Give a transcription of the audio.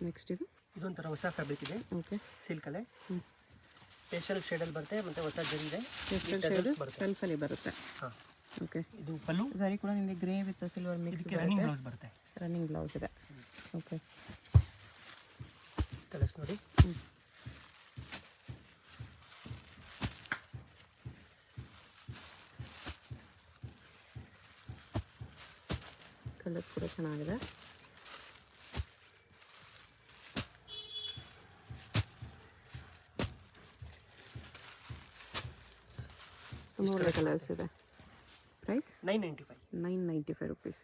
Next ಇದೊಂಥರ ಹೊಸ fabric ಇದೆ. ಓಕೆ, ಸಿಲ್ಕಲ್ಲೇ ಪೇಸ್ಟಲ್ ಶೇಡಲ್ಲಿ ಬರುತ್ತೆ ಮತ್ತು ಹೊಸ ಜರಿ ಇದೆ. ಸೆಲ್ಫಲ್ಲಿ ಬರುತ್ತೆ. ಹಾಂ, ಓಕೆ. ಇದು ಪಲ್ಲು. ಸರಿ ಕೂಡ ನಿಮಗೆ grey with silver mix running blouse ಬರುತ್ತೆ. ರನ್ನಿಂಗ್ ಬ್ಲೌಸ್ ಇದೆ. ಓಕೆ, ಕಲರ್ಸ್ ನೋಡಿ. ಕಲರ್ಸ್ ಕೂಡ ಚೆನ್ನಾಗಿದೆ. ಒಳ್ಳೆ ಕಲರ್ಸ್ ಇದೆ. ಪ್ರೈಸ್ $995 ₹995.